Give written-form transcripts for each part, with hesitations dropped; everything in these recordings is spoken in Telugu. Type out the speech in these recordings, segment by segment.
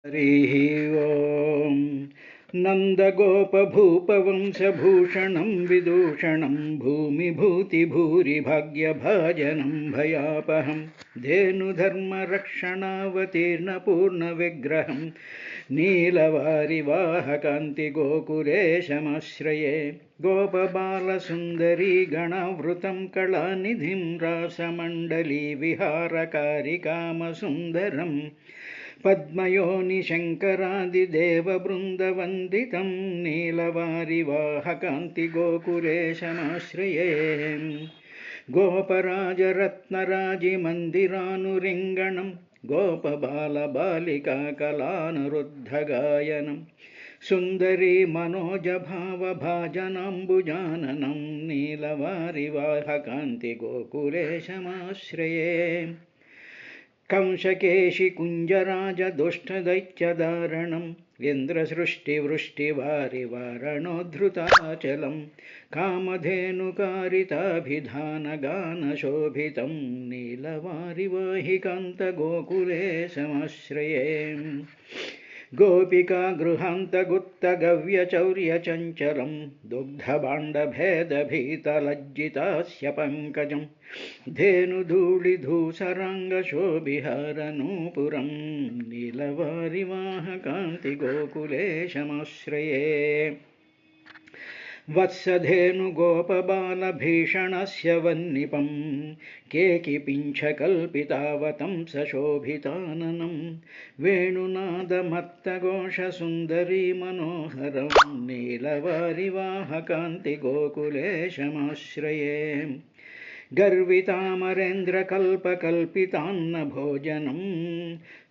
हरिः ॐ नन्दगोपभूपवंशभूषणं विदूषणं भूमिभूतिभूरिभाग्यभाजनं भयापहं धेनुधर्मरक्षणावतीर्णपूर्णविग्रहं नीलवारिवाहकान्तिगोकुलेशमाश्रये गोपबालसुन्दरीगणावृतं कलानिधिं रासमण्डलीविहारकारिकामसुन्दरम् पद्मयोनिशङ्करादिदेववृन्दवन्दितं नीलवारिवाहकान्तिगोकुलेशमाश्रये गोपराजरत्नराजिमन्दिरानुरिङ्गणं गोपबालबालिकाकलानुरुद्धगायनं सुन्दरी मनोजभावभाजनाम्बुजाननं नीलवारिवाहकान्तिगोकुलेशमाश्रये कंसकेशिकुञ्जराजदुष्टदैत्यदारणम् इन्द्रसृष्टिवृष्टिवारिवारणोद्धृताचलं कामधेनुकारिताभिधानगानशोभितं नीलवारिवाहिकान्तगोकुलेशमाश्रये गोपिकागृहान्तगुप्तगव्यचौर्यचञ्चलं दुग्धभाण्डभेदभीतलज्जितास्य पङ्कजं धेनुधूलिधूसराङ्गशोभिहारनूपुरं नीलवारिवाहकान्तिगोकुलेशमाश्रये वत्सधेनुगोपबालभीषणस्य वह्निपं केकिपिञ्छकल्पितावतं सशोभिताननं वेणुनादमत्तघोषसुन्दरी मनोहरं नीलवारिवाहकान्तिगोकुलेशमाश्रये गर्वितामरेन्द्रकल्पकल्पितान्नभोजनं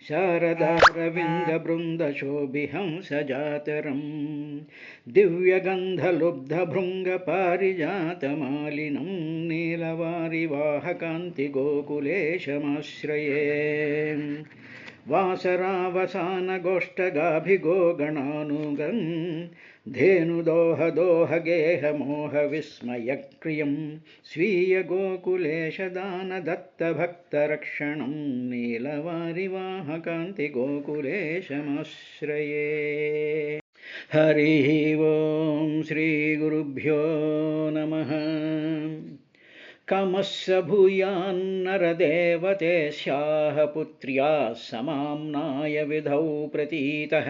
शारदारविन्दबृन्दशोभिहंसजातरं दिव्यगन्धलुब्धभृङ्गपारिजातमालिनं नीलवारिवाहकान्तिगोकुलेशमाश्रये वासरावसानगोष्ठगाभिगोगणानुगं धेनुदोहदोहगेहमोहविस्मयक्रियं स्वीयगोकुलेशदानदत्तभक्तरक्षणं नीलवारिवाहकान्तिगोकुलेशमाश्रये हरिः ॐ श्रीगुरुभ्यो नमः कामस्य भूयान्नरदेवते स्याः पुत्र्याः समाम्नाय विधौ प्रतीतः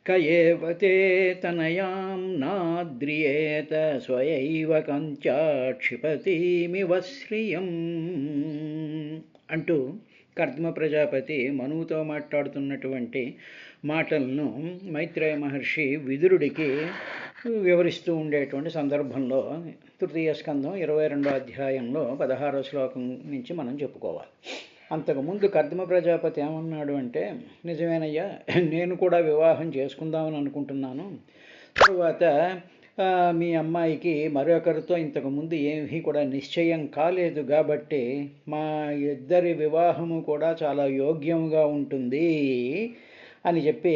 क एव ते तनयां नाद्रियेत स्वयैव काञ्चा क्षिपतीमिव శ్రియం అంటూ కర్దమ ప్రజాపతి మనువుతో మాట్లాడుతున్నటువంటి మాటలను మైత్రేయ మహర్షి విదురుడికి వివరిస్తూ ఉండేటువంటి సందర్భంలో తృతీయ స్కంధం 22వ అధ్యాయంలో 16వ శ్లోకం నుంచి మనం చెప్పుకోవాలి. అంతకుముందు కర్దమ ప్రజాపతి ఏమన్నాడు అంటే, నిజమేనయ్యా, నేను కూడా వివాహం చేసుకుందామని అనుకుంటున్నాను. తరువాత మీ అమ్మాయికి మరొకరితో ఇంతకుముందు ఏమీ కూడా నిశ్చయం కాలేదు కాబట్టి మా ఇద్దరి వివాహము కూడా చాలా యోగ్యంగా ఉంటుంది అని చెప్పి,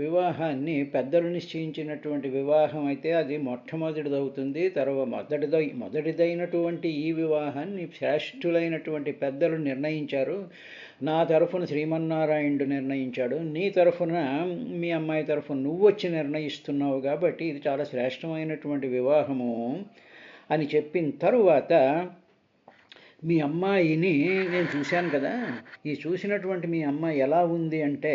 వివాహాన్ని పెద్దలు నిశ్చయించినటువంటి వివాహం అయితే అది మొట్టమొదటిదవుతుంది. మొదటిదైనటువంటి ఈ వివాహాన్ని శ్రేష్ఠులైనటువంటి పెద్దలు నిర్ణయించారు. నా తరఫున శ్రీమన్నారాయణుడు నిర్ణయించాడు, నీ తరఫున మీ అమ్మాయి తరఫున నువ్వు వచ్చి నిర్ణయిస్తున్నావు కాబట్టి ఇది చాలా శ్రేష్టమైనటువంటి వివాహము అని చెప్పిన తరువాత, మీ అమ్మాయిని నేను చూశాను కదా, ఈ చూసినటువంటి మీ అమ్మాయి ఎలా ఉంది అంటే,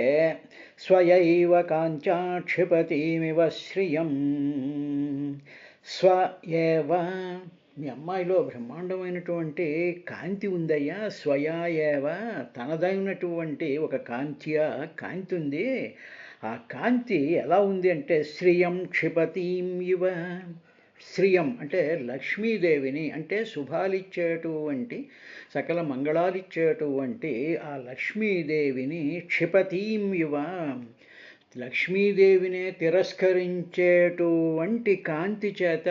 స్వయైవ కాంచా క్షిపతీమివ శ్రియం. స్వయేవ, మీ అమ్మాయిలో బ్రహ్మాండమైనటువంటి కాంతి ఉందయ్యా. స్వయా ఏవ, తనదైనటువంటి ఒక కాంతి ఉంది. ఆ కాంతి ఎలా ఉంది అంటే, శ్రియం క్షిపతీం ఇవ. శ్రియం అంటే లక్ష్మీదేవిని, అంటే శుభాలిచ్చేటువంటి, సకల మంగళాలిచ్చేటువంటి ఆ లక్ష్మీదేవిని క్షిపతీం ఇవ, లక్ష్మీదేవినే తిరస్కరించేటువంటి కాంతి చేత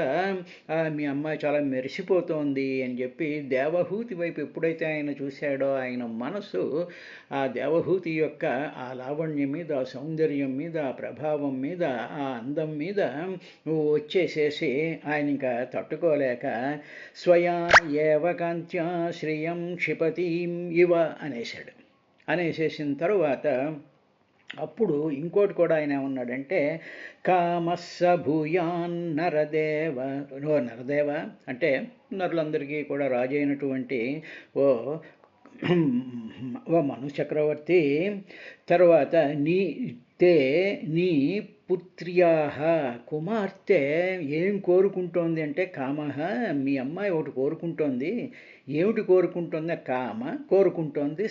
మీ అమ్మాయి చాలా మెరిసిపోతోంది అని చెప్పి, దేవహూతి వైపు ఎప్పుడైతే ఆయన చూశాడో ఆయన మనసు ఆ దేవహూతి యొక్క ఆ లావణ్యం మీద, ఆ సౌందర్యం మీద, ఆ ప్రభావం మీద, ఆ అందం మీద వచ్చేసేసి ఆయన ఇంకా తట్టుకోలేక స్వయా ఏవ కాంత్యా శ్రియం క్షిపతీం ఇవ అనేసాడు. అనేసేసిన తరువాత అప్పుడు ఇంకోటి కూడా ఆయన ఏమన్నాడంటే, కామస్స భూయాన్ నరదేవ, ఓ నరదేవ అంటే నరులందరికీ కూడా రాజు అయినటువంటి ఓ ఓ మను చక్రవర్తి, తర్వాత నీ పుత్ర్యా కుమార్తె ఏం కోరుకుంటోంది అంటే, కామహ మీ అమ్మాయి ఒకటి కోరుకుంటోంది. ఏమిటి కోరుకుంటోంది? కామ కోరుకుంటోంది,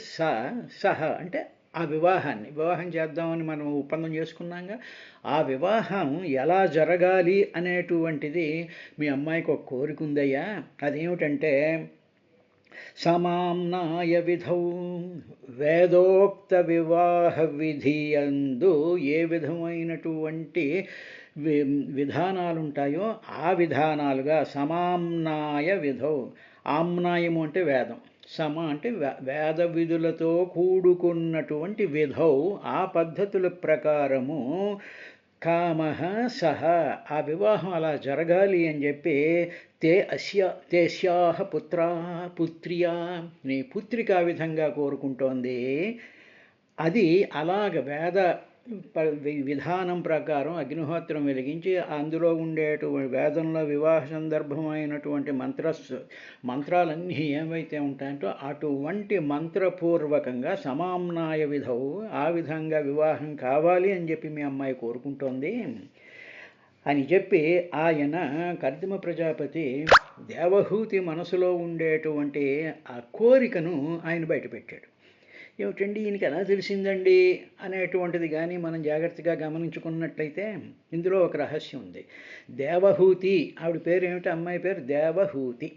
సహ అంటే ఆ వివాహం చేద్దామని మనం ఒప్పందం చేసుకున్నాగా, ఆ వివాహం ఎలా జరగాలి అనేటువంటిది మీ అమ్మాయికి ఒక కోరిక ఉందయ్యా. అదేమిటంటే, సమామ్నాయ విధౌ, వేదోక్త వివాహ విధియందు ఏ విధమైనటువంటి విధానాలు ఉంటాయో ఆ విధానాలుగా సమామ్నాయ విధౌ, ఆమ్నాయము అంటే వేదం, సమ అంటే వేద విధులతో కూడుకున్నటువంటి విధౌ ఆ పద్ధతుల ప్రకారము కామః సహ ఆ వివాహం అలా జరగాలి అని చెప్పి తేస్యాహ పుత్ర్యా నీ పుత్రిక ఆ విధంగా కోరుకుంటోంది. అది అలాగ వేద విధానం ప్రకారం అగ్నిహోత్రం వెలిగించి అందులో ఉండేటువంటి వేదంలో వివాహ సందర్భమైనటువంటి మంత్రాలన్నీ ఏవైతే ఉంటాయంటో అటువంటి మంత్రపూర్వకంగా సమామ్నాయ విధవు ఆ విధంగా వివాహం కావాలి అని చెప్పి మీ అమ్మాయి కోరుకుంటోంది అని చెప్పి ఆయన కర్దమ ప్రజాపతి దేవహూతి మనసులో ఉండేటువంటి ఆ కోరికను ఆయన బయటపెట్టాడు. ఏమిటండి ఈయనకి ఎలా తెలిసిందండి అనేటువంటిది కానీ మనం జాగ్రత్తగా గమనించుకున్నట్లయితే ఇందులో ఒక రహస్యం ఉంది. దేవహూతి ఆవిడ పేరు ఏమిటి? అమ్మాయి పేరు దేవహూతి.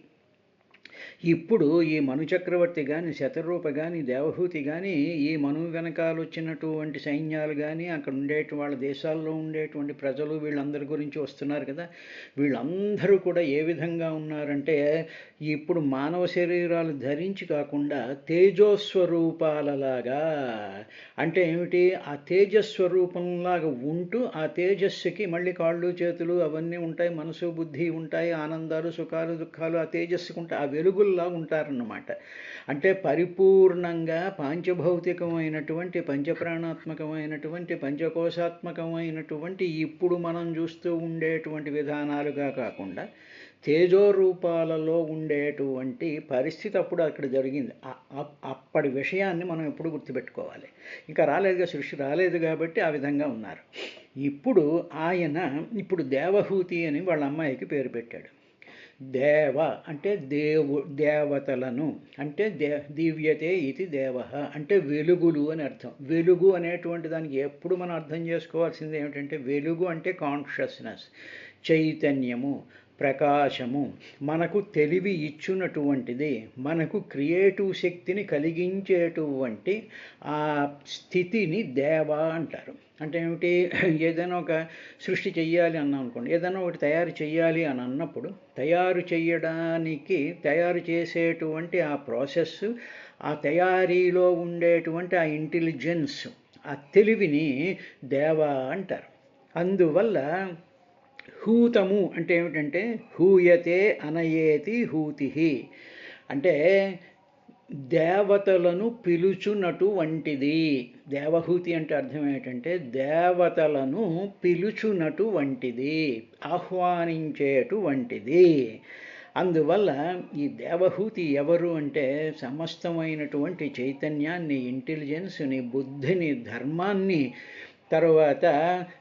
ఇప్పుడు ఈ మను చక్రవర్తి కానీ, శతరూప కానీ, దేవహూతి కానీ, ఈ మను వెనకాల వచ్చినటువంటి సైన్యాలు కానీ, అక్కడ వాళ్ళ దేశాల్లో ఉండేటువంటి ప్రజలు వీళ్ళందరి గురించి వస్తున్నారు కదా, వీళ్ళందరూ కూడా ఏ విధంగా ఉన్నారంటే ఇప్పుడు మానవ శరీరాలు ధరించి కాకుండా తేజోస్వరూపాలలాగా, అంటే ఏమిటి, ఆ తేజస్వరూపంలాగా ఉంటూ ఆ తేజస్సుకి మళ్ళీ కాళ్ళు చేతులు అవన్నీ ఉంటాయి, మనసు బుద్ధి ఉంటాయి, ఆనందాలు సుఖాలు దుఃఖాలు ఆ తేజస్సుకు ఉంటాయి, ఆ వెలుగుల్లా ఉంటారన్నమాట. అంటే పరిపూర్ణంగా పాంచభౌతికమైనటువంటి పంచప్రాణాత్మకమైనటువంటి పంచకోశాత్మకమైనటువంటి ఇప్పుడు మనం చూస్తూ ఉండేటువంటి విధానాలుగా కాకుండా తేజోరూపాలలో ఉండేటువంటి పరిస్థితి అప్పుడు అక్కడ జరిగింది. అప్పటి విషయాన్ని మనం ఎప్పుడు గుర్తుపెట్టుకోవాలి. ఇంకా రాలేదుగా, సృష్టి రాలేదు కాబట్టి ఆ విధంగా ఉన్నారు. ఇప్పుడు దేవహూతి అని వాళ్ళ అమ్మాయికి పేరు పెట్టాడు. దేవ అంటే దేవతలను, అంటే దివ్యతే ఇది దేవ అంటే వెలుగులు అని అర్థం. వెలుగు అనేటువంటి దానికి ఎప్పుడు మనం అర్థం చేసుకోవాల్సింది ఏమిటంటే, వెలుగు అంటే కాన్షియస్నెస్, చైతన్యము, ప్రకాశము, మనకు తెలివి ఇచ్చున్నటువంటిది, మనకు క్రియేటివ్ శక్తిని కలిగించేటువంటి ఆ స్థితిని దేవ అంటారు. అంటే ఏమిటి, ఏదైనా ఒక సృష్టి చెయ్యాలి అన్నాం అనుకోండి, ఏదైనా ఒకటి తయారు చెయ్యాలి అని అన్నప్పుడు తయారు చేసేటువంటి ఆ ప్రాసెస్, ఆ తయారీలో ఉండేటువంటి ఆ ఇంటెలిజెన్స్, ఆ తెలివిని దేవ అంటారు. అందువల్ల హూతము అంటే ఏమిటంటే హూయతే అనయేతి హూతి, అంటే దేవతలను పిలుచునటువంటిది. దేవహూతి అంటే అర్థం ఏంటంటే దేవతలను పిలుచునటువంటిది, ఆహ్వానించేటువంటిది. అందువల్ల ఈ దేవహూతి ఎవరు అంటే సమస్తమైనటువంటి చైతన్యాన్ని, ఇంటెలిజెన్స్ని, బుద్ధిని, ధర్మాన్ని, తరువాత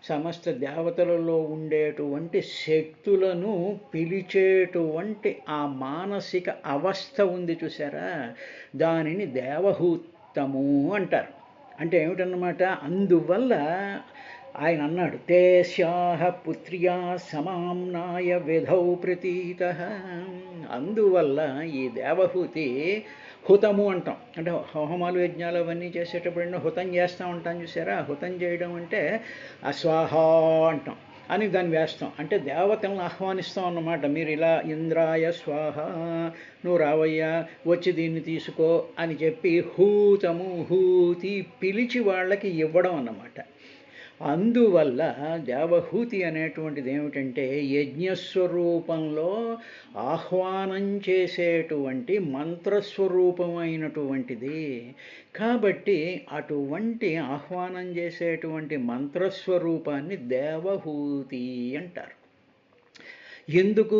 సమస్త దేవతలలో ఉండేటువంటి శక్తులను పిలిచేటువంటి ఆ మానసిక అవస్థ ఉంది చూసారా, దానిని దేవహూతము అంటారు. అంటే ఏమిటన్నమాట, అందువల్ల ఆయన అన్నాడు తేస్యాహ పుత్ర్యా సమామ్నాయ విధౌ ప్రతీత. అందువల్ల ఈ దేవహూతి హుతము అంటాం, అంటే హోమాలు యజ్ఞాలు అవన్నీ చేసేటప్పుడు హుతం చేస్తూ ఉంటాం చూసారా, హుతం చేయడం అంటే అస్వాహ అంటాం అని దాన్ని వేస్తాం, అంటే దేవతలను ఆహ్వానిస్తాం అన్నమాట. మీరు ఇలా ఇంద్రాయ స్వాహ, నువ్వు రావయ్యా, వచ్చి దీన్ని తీసుకో అని చెప్పి హూతము, హూతి పిలిచి వాళ్ళకి ఇవ్వడం అన్నమాట. అందువల్ల దేవహూతి అనేటువంటిది ఏమిటంటే యజ్ఞస్వరూపంలో ఆహ్వానం చేసేటువంటి మంత్రస్వరూపమైనటువంటిది. కాబట్టి అటువంటి ఆహ్వానం చేసేటువంటి మంత్రస్వరూపాన్ని దేవహూతి అంటారు. ఎందుకు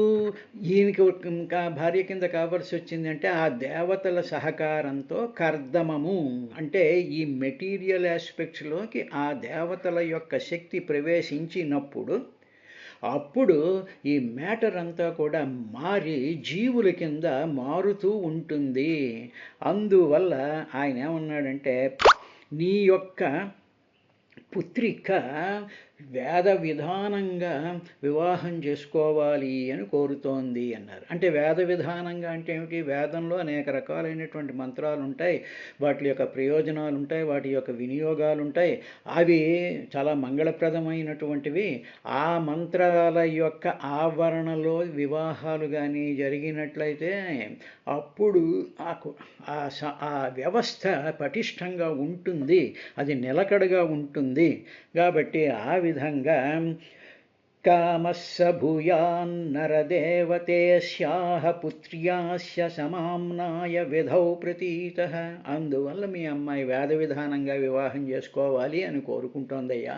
ఈయనకి ఇంకా భార్య కింద కావాల్సి వచ్చిందంటే ఆ దేవతల సహకారంతో కర్దమము అంటే ఈ మెటీరియల్ ఆస్పెక్ట్స్లోకి ఆ దేవతల యొక్క శక్తి ప్రవేశించినప్పుడు అప్పుడు ఈ మ్యాటర్ అంతా కూడా మారి జీవుల కింద మారుతూ ఉంటుంది. అందువల్ల ఆయన ఏమన్నాడంటే నీ యొక్క పుత్రిక వేద విధానంగా వివాహం చేసుకోవాలి అని కోరుతోంది అన్నారు. అంటే వేద విధానంగా అంటే ఏమిటి? వేదంలో అనేక రకాలైనటువంటి మంత్రాలు ఉంటాయి, వాటి యొక్క ప్రయోజనాలు ఉంటాయి, వాటి యొక్క వినియోగాలు ఉంటాయి. అవి చాలా మంగళప్రదమైనటువంటివి. ఆ మంత్రాల యొక్క ఆవరణలో వివాహాలు కానీ జరిగినట్లయితే అప్పుడు ఆ వ్యవస్థ పటిష్టంగా ఉంటుంది, అది నిలకడగా ఉంటుంది. కాబట్టి ఆ విధంగా కామస్స భూయాన్నరదేవతేస్యాహ పుత్ర్యాస్య సమామ్నాయ విధౌ ప్రతీతః. అందువల్ల మీ అమ్మాయి వేద విధానంగా వివాహం చేసుకోవాలి అని కోరుకుంటోందయ్యా.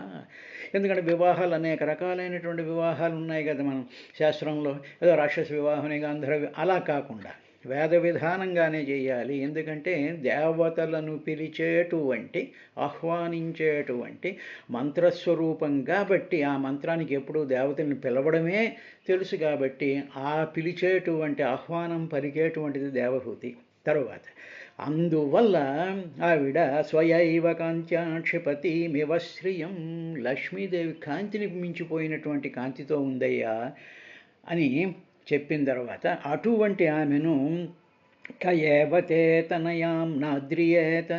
ఎందుకంటే వివాహాలు అనేక రకాలైనటువంటి వివాహాలు ఉన్నాయి కదా మనం శాస్త్రంలో. ఏదో రాక్షస వివాహం, గాంధర్వ అలా కాకుండా వేద విధానంగానే చేయాలి. ఎందుకంటే దేవతలను పిలిచేటువంటి ఆహ్వానించేటువంటి మంత్రస్వరూపం కాబట్టి ఆ మంత్రానికి ఎప్పుడూ దేవతలను పిలవడమే తెలుసు. కాబట్టి ఆ పిలిచేటువంటి ఆహ్వానం పలికేటువంటిది దేవహూతి. తరువాత అందువల్ల ఆవిడ స్వయైవ కాంత్యా క్షిపతిమివ శ్రియం, లక్ష్మీదేవి కాంతిని మించిపోయినటువంటి కాంతితో ఉందయ్యా అని చెప్పిన తర్వాత అటువంటి ఆమెను కయేవతే తనయాం నాద్రియేత,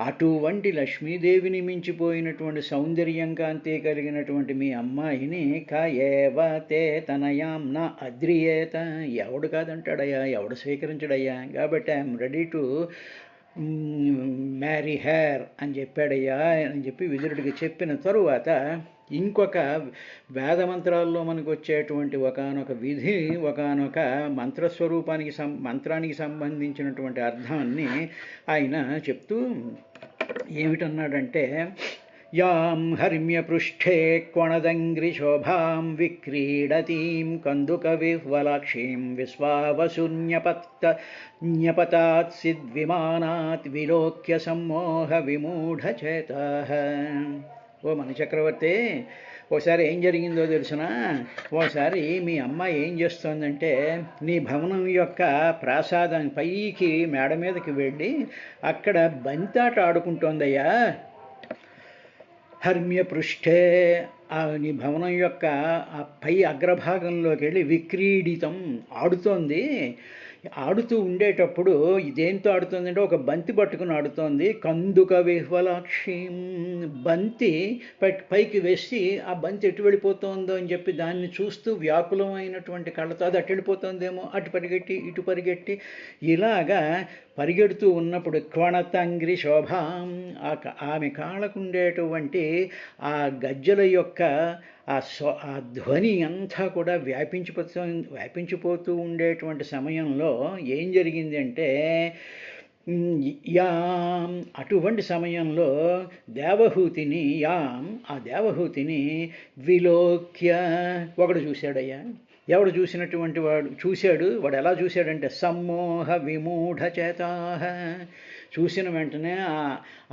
అటువంటి లక్ష్మీదేవిని మించిపోయినటువంటి సౌందర్యం కాంతి కలిగినటువంటి మీ అమ్మాయిని కయేవతే తనయాం నా అద్రియేత, ఎవడు కాదంటాడయ్యా, ఎవడు స్వీకరించడయ్యా. కాబట్టి I'm ready to marry her అని చెప్పాడయ్యా అని చెప్పి విదురుడికి చెప్పిన తరువాత ఇంకొక వేదమంత్రాల్లో మనకు వచ్చేటువంటి ఒకానొక విధి, ఒకానొక మంత్రానికి సంబంధించినటువంటి అర్థాన్ని ఆయన చెప్తూ ఏమిటన్నాడంటే యాం హర్మ్యపృష్ఠే క్వణదంగ్రిశోభాం విక్రీడతీం కందుకవిహ్వలాక్షీం విశ్వావసున్యపతాత్సిద్విమానాత్ విలోక్య సమ్మోహ విమూఢచేతాః. ఓ మన చక్రవర్తి, ఓసారి ఏం జరిగిందో తెలుసునా? ఓసారి మీ అమ్మాయి ఏం చేస్తోందంటే నీ భవనం యొక్క ప్రాసాదం పైకి మేడ మీదకి వెళ్ళి అక్కడ బంతాట ఆడుకుంటోందయ్యా. హర్మ్యపృష్ఠే, నీ భవనం యొక్క ఆ పై అగ్రభాగంలోకి వెళ్ళి విక్రీడితం ఆడుతోంది. ఆడుతూ ఉండేటప్పుడు ఇదేంతో ఆడుతుందంటే ఒక బంతి పట్టుకుని ఆడుతోంది. కందుక విహ్వలాక్షి, బంతి పైకి వేసి ఆ బంతి ఎటు వెళ్ళిపోతుందో అని చెప్పి దాన్ని చూస్తూ వ్యాకులమైనటువంటి కళ్ళతో అది అటు వెళ్ళిపోతుందేమో అటు పరిగెట్టి ఇటు పరిగెట్టి ఇలాగా పరిగెడుతూ ఉన్నప్పుడు క్వణతంగ్రి శోభాం, ఆమె కాళ్ళకుండేటువంటి ఆ గజ్జల యొక్క ఆ ధ్వని అంతా కూడా వ్యాపించిపోతూ ఉండేటువంటి సమయంలో ఏం జరిగింది అంటే యాం, అటువంటి సమయంలో దేవహూతిని ఆ దేవహూతిని విలోక్య ఒకడు చూశాడయ్యా. ఎవడు చూసినటువంటి వాడు ఎలా చూశాడంటే సమ్మోహ విమూఢచేతాః, చూసిన వెంటనే ఆ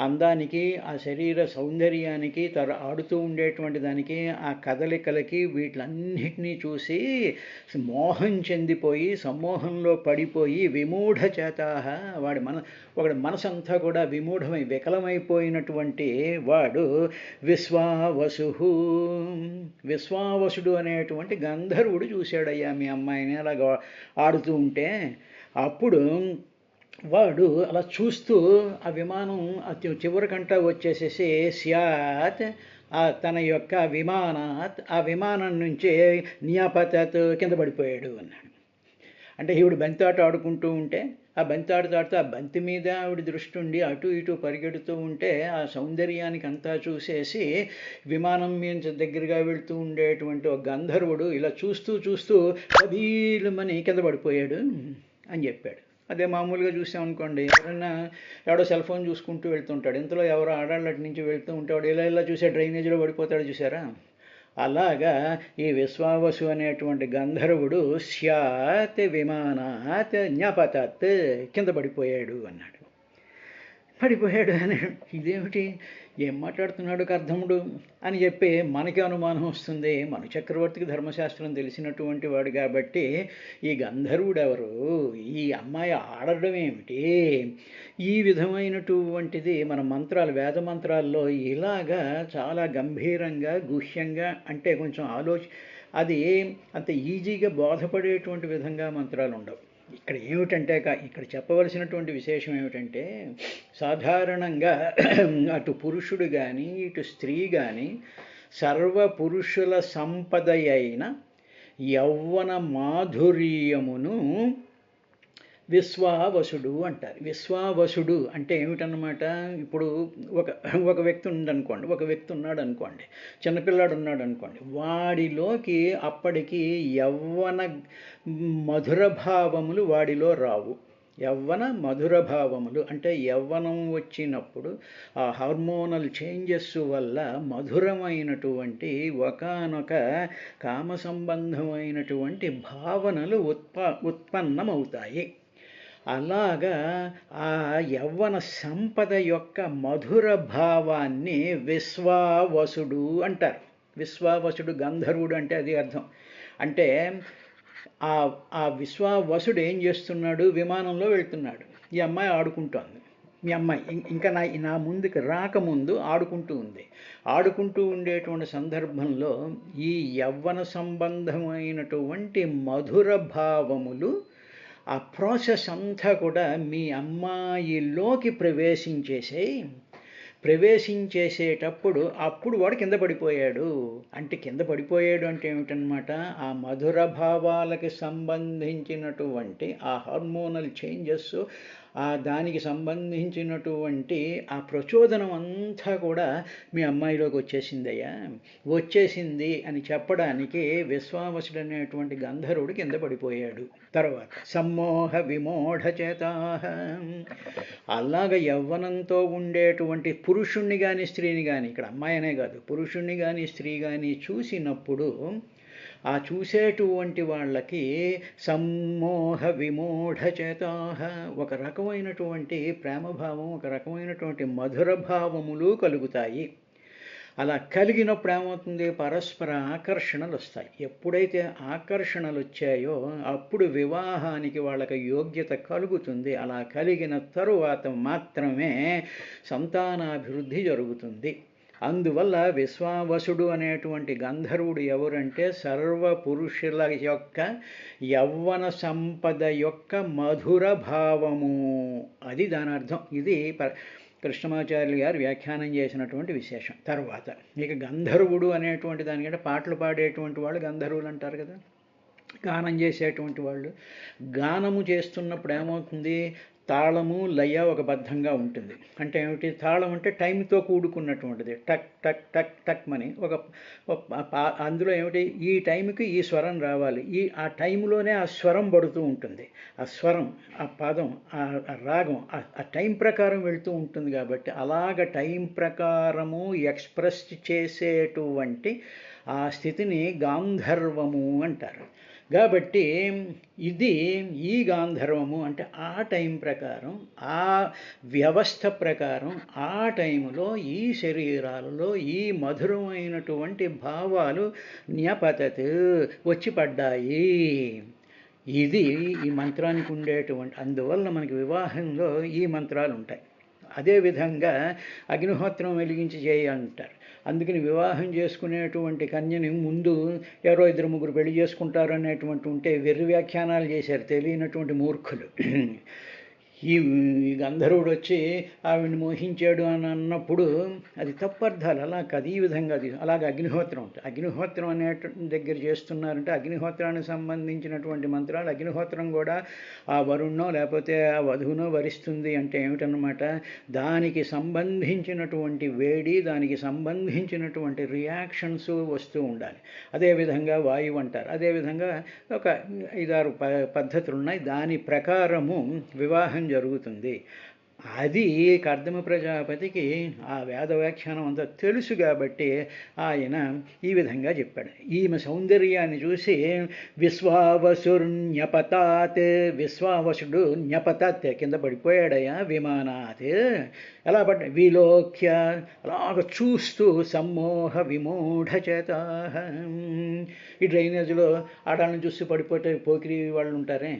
అందానికి, ఆ శరీర సౌందర్యానికి, ఆడుతూ ఉండేటువంటి దానికి, ఆ కదలికలకి, వీటిలన్నిటినీ చూసి మోహం చెందిపోయి సమ్మోహంలో పడిపోయి విమూఢచేతాః, ఒకడి మనసంతా కూడా విమూఢమై వికలమైపోయినటువంటి వాడు విశ్వావసుడు అనేటువంటి గంధర్వుడు చూశాడయ్యా మీ అమ్మాయిని అలాగా ఆడుతూ ఉంటే. అప్పుడు వాడు అలా చూస్తూ ఆ విమానం చివరికంటా వచ్చేసేసి స్యాత్, తన యొక్క ఆ విమానం నుంచి న్యాపతత్ కింద పడిపోయాడు అన్నాడు. అంటే ఈవిడు బంతాట ఆడుకుంటూ ఉంటే ఆ బంతి ఆడుతూ ఆ బంతి మీద ఆవిడ దృష్టి ఉండి అటు ఇటు పరిగెడుతూ ఉంటే ఆ సౌందర్యానికి అంతా చూసేసి విమానం మీద దగ్గరగా వెళుతూ ఉండేటువంటి ఒక గంధర్వుడు ఇలా చూస్తూ చూస్తూ కబీలమని కింద పడిపోయాడు అని చెప్పాడు. అదే మామూలుగా చూసామనుకోండి, ఎవరైనా ఎవడో సెల్ ఫోన్ చూసుకుంటూ వెళ్తుంటాడు, ఇంతలో ఎవరో ఆడాళ్ళ నుంచి వెళ్తూ ఉంటాడు, ఇలా ఇలా చూసే డ్రైనేజీలో పడిపోతాడు చూసారా. అలాగా ఈ విశ్వావసు అనేటువంటి గంధర్వుడు స్యాత్ విమానాత్ జ్ఞాపతాత్ కింద పడిపోయాడు అన్నాడు. పడిపోయాడు అని ఇదేమిటి, ఏం మాట్లాడుతున్నాడు అర్థముడు అని చెప్పి మనకి అనుమానం వస్తుంది. మను చక్రవర్తికి ధర్మశాస్త్రం తెలిసినటువంటి వాడు కాబట్టి ఈ గంధర్వుడు ఎవరు, ఈ అమ్మాయి ఆడడం ఏమిటి, ఈ విధమైనటువంటిది మన మంత్రాలు వేద మంత్రాల్లో ఇలాగా చాలా గంభీరంగా గుహ్యంగా అంటే కొంచెం అది అంత ఈజీగా బోధపడేటువంటి విధంగా మంత్రాలు ఉండవు. ఇక్కడ ఏమిటంటే ఇక్కడ చెప్పవలసినటువంటి విశేషం ఏమిటంటే, సాధారణంగా అటు పురుషుడు కానీ ఇటు స్త్రీ కానీ సర్వపురుషుల సంపద అయిన యౌవన మాధుర్యమును విశ్వావసుడు అంటారు. విశ్వావసుడు అంటే ఏమిటన్నమాట, ఇప్పుడు ఒక వ్యక్తి ఉందనుకోండి, ఒక వ్యక్తి ఉన్నాడు అనుకోండి, చిన్నపిల్లాడు ఉన్నాడు అనుకోండి, వాడిలోకి అప్పటికి యవ్వన మధుర భావములు వాడిలో రావు. యవ్వన మధుర భావములు అంటే యవ్వనం వచ్చినప్పుడు ఆ హార్మోనల్ చేంజెస్ వల్ల మధురమైనటువంటి ఒకానొక కామ సంబంధమైనటువంటి భావనలు ఉత్పన్నమవుతాయి. అలాగా ఆ యవ్వన సంపద యొక్క మధుర భావాన్ని విశ్వావసుడు అంటారు. విశ్వావసుడు గంధర్వుడు అంటే అది అర్థం. అంటే ఆ విశ్వావసుడు ఏం చేస్తున్నాడు, విమానంలో వెళ్తున్నాడు, ఈ అమ్మాయి ఆడుకుంటోంది. మీ అమ్మాయి ఇంకా నా ముందుకు రాకముందు ఆడుకుంటూ ఉంది. ఆడుకుంటూ ఉండేటువంటి సందర్భంలో ఈ యవ్వన సంబంధమైనటువంటి మధుర భావములు ఆ ప్రాసెస్ అంతా కూడా మీ అమ్మాయిలోకి ప్రవేశించేసేటప్పుడు అప్పుడు వాడు కింద పడిపోయాడు. అంటే కింద పడిపోయాడు అంటే ఏమిటనమాట, ఆ మధుర భావాలకి సంబంధించినటువంటి ఆ హార్మోనల్ చేంజెస్, ఆ దానికి సంబంధించినటువంటి ఆ ప్రచోదనం అంతా కూడా మీ అమ్మాయిలోకి వచ్చేసింది అని చెప్పడానికి విశ్వావసుడు అనేటువంటి గంధర్వుడు కింద పడిపోయాడు. తర్వాత సమ్మోహ విమోఢ చేతాహ, అలాగ యవ్వనంతో ఉండేటువంటి పురుషుణ్ణి కానీ స్త్రీని కానీ, ఇక్కడ అమ్మాయి అనే కాదు, పురుషుణ్ణి కానీ స్త్రీ కానీ చూసినప్పుడు ఆ చూసేటువంటి వాళ్ళకి సమ్మోహ విమూఢ చేతాహ ఒక రకమైనటువంటి ప్రేమభావం, ఒక రకమైనటువంటి మధుర భావములు కలుగుతాయి. అలా కలిగినప్పుడు ఏమవుతుంది, పరస్పర ఆకర్షణలు వస్తాయి. ఎప్పుడైతే ఆకర్షణలు వచ్చాయో అప్పుడు వివాహానికి వాళ్ళకి యోగ్యత కలుగుతుంది. అలా కలిగిన తరువాత మాత్రమే సంతానాభివృద్ధి జరుగుతుంది. అందువల్ల విశ్వావసుడు అనేటువంటి గంధర్వుడు ఎవరంటే సర్వ పురుషుల యొక్క యవ్వన సంపద యొక్క మధుర భావము, అది దాని అర్థం. ఇది కృష్ణమాచార్యులు గారు వ్యాఖ్యానం చేసినటువంటి విశేషం. తర్వాత ఇక గంధర్వుడు అనేటువంటి దానికంటే పాటలు పాడేటువంటి వాళ్ళు గంధర్వులు అంటారు కదా, గానం చేసేటువంటి వాళ్ళు. గానము చేస్తున్నప్పుడు ఏమవుతుంది, తాళము లయ ఒక బద్ధంగా ఉంటుంది. అంటే ఏమిటి, తాళం అంటే టైంతో కూడుకున్నటువంటిది, టక్ టక్ టక్ టక్ అని అందులో ఏమిటి, ఈ టైంకి ఈ స్వరం రావాలి, ఆ టైంలోనే ఆ స్వరం పడుతూ ఉంటుంది. ఆ స్వరం, ఆ పదం, ఆ రాగం ఆ టైం ప్రకారం వెళ్తూ ఉంటుంది. కాబట్టి అలాగ టైం ప్రకారము ఎక్స్ప్రెస్ చేసేటువంటి ఆ స్థితిని గాంధర్వము అంటారు. కాబట్టి ఈ గాంధర్వము అంటే ఆ టైం ప్రకారం, ఆ వ్యవస్థ ప్రకారం, ఆ టైంలో ఈ శరీరాలలో ఈ మధురమైనటువంటి భావాలు జ్ఞాపతత్ వచ్చి పడ్డాయి. ఇది ఈ మంత్రానికి ఉండేటువంటి, అందువల్ల మనకి వివాహంలో ఈ మంత్రాలు ఉంటాయి. అదేవిధంగా అగ్నిహోత్రం వెలిగించి చేయాలంటారు. అందుకని వివాహం చేసుకునేటువంటి కన్యని ముందు ఎవరో 2-3 పెళ్లి చేసుకుంటారు అనేటువంటి ఉంటే వెర్రి వ్యాఖ్యానాలు చేశారు తెలియనటువంటి మూర్ఖులు. ఈ గంధర్వుడు వచ్చి ఆవిడ్ని మోహించాడు అని అన్నప్పుడు అది తప్పర్థాలు. అలా కాదు, ఈ విధంగా అది అలాగే అగ్నిహోత్రం ఉంటుంది. అగ్నిహోత్రం అనే దగ్గర చేస్తున్నారంటే అగ్నిహోత్రానికి సంబంధించినటువంటి మంత్రాలు. అగ్నిహోత్రం కూడా ఆ వరుణ్ణో లేకపోతే ఆ వధువునో వరిస్తుంది అంటే ఏమిటన్నమాట, దానికి సంబంధించినటువంటి వేడి, దానికి సంబంధించినటువంటి రియాక్షన్స్ వస్తూ ఉండాలి. అదేవిధంగా వాయువు అంటారు. అదేవిధంగా ఒక 5-6 పద్ధతులు ఉన్నాయి. దాని ప్రకారము వివాహం జరుగుతుంది. అది కర్దమ ప్రజాపతికి ఆ వేద వ్యాఖ్యానం అంతా తెలుసు కాబట్టి ఆయన ఈ విధంగా చెప్పాడు. ఈమె సౌందర్యాన్ని చూసి విశ్వావసుర్న్యపతాత్, విశ్వావసుడు న్యపతాత్ కింద పడిపోయాడయ్యా విమానాత్. ఎలా పడ్డ విలోక్య, అలాగ చూస్తూ సమ్మోహ విమూఢచేత. ఈ డ్రైనేజ్లో ఆడాలను చూసి పడిపోతే పోకిరి వాళ్ళు ఉంటారే,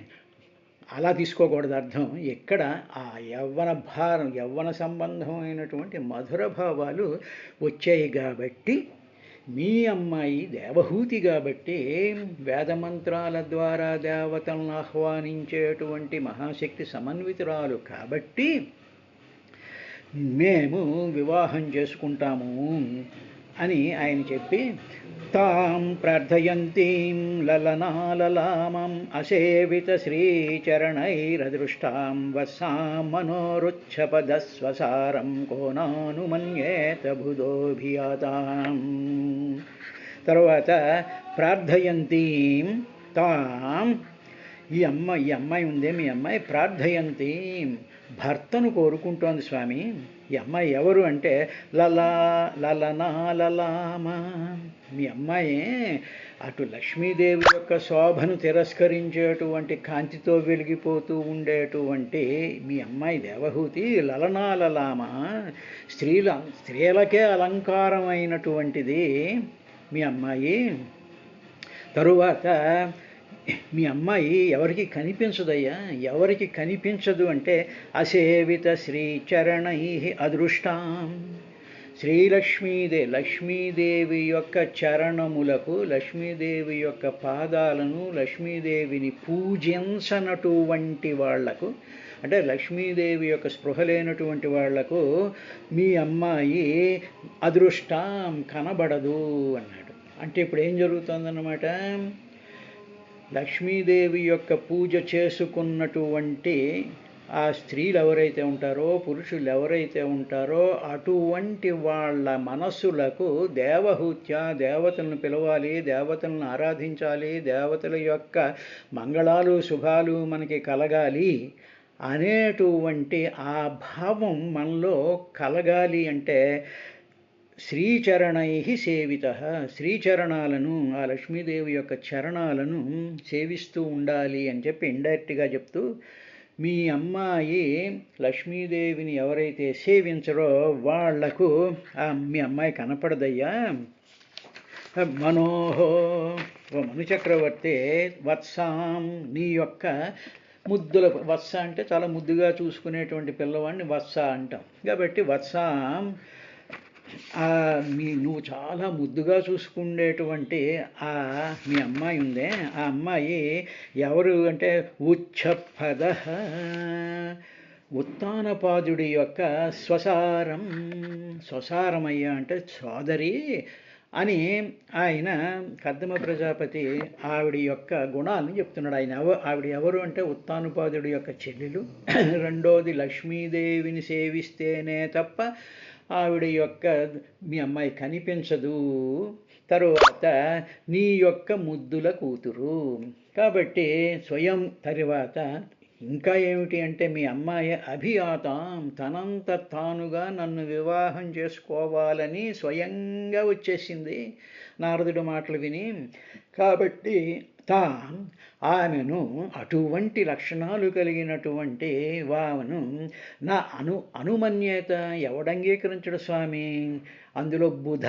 అలా తీసుకోకూడదు అర్థం. ఎక్కడ ఆ యవ్వన సంబంధమైనటువంటి మధుర భావాలు వచ్చాయి కాబట్టి, మీ అమ్మాయి దేవహూతి కాబట్టి, వేదమంత్రాల ద్వారా దేవతలను ఆహ్వానించేటువంటి మహాశక్తి సమన్వితురాలు కాబట్టి మేము వివాహం చేసుకుంటాము అని ఆయన చెప్పి, తాం ప్రార్థయంతీం లలనాలలామం అసేవిత శ్రీచరణైరదృష్టాం వస్సాం మనోరుచ్ఛపదస్వసారం కోనానుమన్యేత బుధోభియాతాం. తర్వాత ప్రార్థయంతీం తాం, ఈ అమ్మాయి ఉందే మీ అమ్మాయి, ప్రార్థయంతి భర్తను కోరుకుంటోంది స్వామి. ఈ అమ్మాయి ఎవరు అంటే లలనాలలామ, మీ అమ్మాయి అటు లక్ష్మీదేవి యొక్క శోభను తిరస్కరించేటువంటి కాంతితో వెలిగిపోతూ ఉండేటువంటి మీ అమ్మాయి దేవహూతి లలనాలలామ, స్త్రీలకే అలంకారమైనటువంటిది మీ అమ్మాయి. తరువాత మీ అమ్మాయి ఎవరికి కనిపించదయ్యా, ఎవరికి కనిపించదు అంటే అసేవిత శ్రీచరణై అదృష్టాం, లక్ష్మీదేవి యొక్క చరణములకు, లక్ష్మీదేవి యొక్క పాదాలను, లక్ష్మీదేవిని పూజించనటువంటి వాళ్లకు, అంటే లక్ష్మీదేవి యొక్క స్పృహ లేనటువంటి వాళ్లకు మీ అమ్మాయి అదృష్టం కనబడదు అన్నాడు. అంటే ఇప్పుడు ఏం జరుగుతుందన్నమాట, లక్ష్మీదేవి యొక్క పూజ చేసుకున్నటువంటి ఆ స్త్రీలు ఎవరైతే ఉంటారో, పురుషులు ఎవరైతే ఉంటారో, అటువంటి వాళ్ళ మనస్సులకు దేవహూత్య, దేవతలను పిలవాలి, దేవతలను ఆరాధించాలి, దేవతల యొక్క మంగళాలు శుభాలు మనకి కలగాలి అనేటువంటి ఆ భావం మనలో కలగాలి అంటే శ్రీచరణై సేవిత, శ్రీచరణాలను, ఆ లక్ష్మీదేవి యొక్క చరణాలను సేవిస్తూ ఉండాలి అని చెప్పి ఇండైరెక్ట్గా చెప్తూ, మీ అమ్మాయి లక్ష్మీదేవిని ఎవరైతే సేవించరో వాళ్లకు మీ అమ్మాయి కనపడదయ్యా. మనోహో, మనుచక్రవర్తి వత్సాం, నీ యొక్క ముద్దుల, వత్స అంటే చాలా ముద్దుగా చూసుకునేటువంటి పిల్లవాడిని వత్స అంటాం కాబట్టి వత్సాం, నువ్వు చాలా ముద్దుగా చూసుకునేటువంటి మీ అమ్మాయి ఉందే, ఆ అమ్మాయి ఎవరు అంటే ఉచ్ఛపద, ఉత్తానపాదుడి యొక్క స్వసారమయ్యా అంటే సోదరి అని ఆయన కర్దమ ప్రజాపతి ఆవిడ యొక్క గుణాలను చెప్తున్నాడు. ఆవిడ ఎవరు అంటే ఉత్తానపాదుడి యొక్క చెల్లెలు. రెండోది లక్ష్మీదేవిని సేవిస్తేనే తప్ప ఆవిడ యొక్క మీ అమ్మాయి కనిపించదు. తరువాత నీ యొక్క ముద్దుల కూతురు కాబట్టి స్వయం. తరువాత ఇంకా ఏమిటి అంటే మీ అమ్మాయి అభియాతాం, తనంత తానుగా నన్ను వివాహం చేసుకోవాలని స్వయంగా వచ్చేసింది నారదుడి మాటలు విని. కాబట్టి ఆమెను, అటువంటి లక్షణాలు కలిగినటువంటి వామను నా అనుమన్యేత, ఎవడంగీకరించడు స్వామి. అందులో బుధ,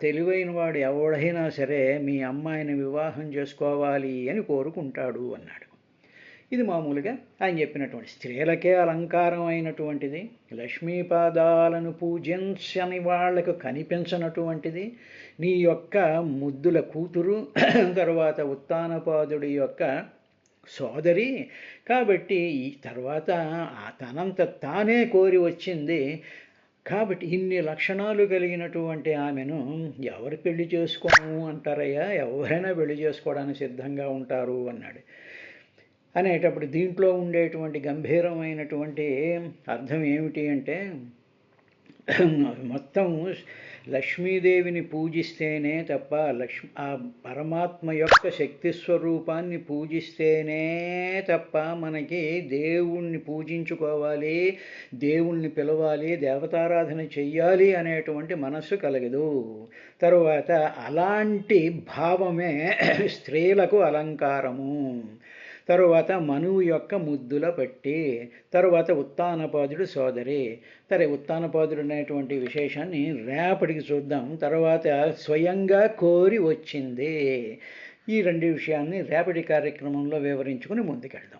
తెలివైన వాడు ఎవడైనా సరే మీ అమ్మాయిని వివాహం చేసుకోవాలి అని కోరుకుంటాడు అన్నాడు. ఇది మామూలుగా ఆయన చెప్పినటువంటి స్త్రీలకే అలంకారం అయినటువంటిది, లక్ష్మీపాదాలను పూజించని వాళ్లకు కనిపించనటువంటిది, నీ యొక్క ముద్దుల కూతురు, తరువాత ఉత్తానపాదుడి యొక్క సోదరి. కాబట్టి ఈ తర్వాత తనంత తానే కోరి వచ్చింది. కాబట్టి ఇన్ని లక్షణాలు కలిగినటువంటి ఆమెను ఎవరు పెళ్లి చేసుకోము అంటారయ్యా, ఎవరైనా పెళ్లి చేసుకోవడానికి సిద్ధంగా ఉంటారు అన్నాడు. అనేటప్పుడు దీంట్లో ఉండేటువంటి గంభీరమైనటువంటి అర్థం ఏమిటి అంటే, మొత్తం లక్ష్మీదేవిని పూజిస్తేనే తప్ప, ఆ పరమాత్మ యొక్క శక్తి స్వరూపాన్ని పూజిస్తేనే తప్ప మనకి దేవుణ్ణి పూజించుకోవాలి, దేవుణ్ణి పిలవాలి, దేవతారాధన చెయ్యాలి అనేటువంటి మనస్సు కలగదు. తరువాత అలాంటి భావమే స్త్రీలకు అలంకారము. తరువాత మనువు యొక్క ముద్దుల పట్టి, తరువాత ఉత్తానపాదుడు సోదరి. సరే, ఉత్తానపాదుడు అనేటువంటి విశేషాన్ని రేపటికి చూద్దాం. తర్వాత స్వయంగా కోరి వచ్చింది. ఈ రెండు విషయాన్ని రేపటి కార్యక్రమంలో వివరించుకుని ముందుకెళ్దాం.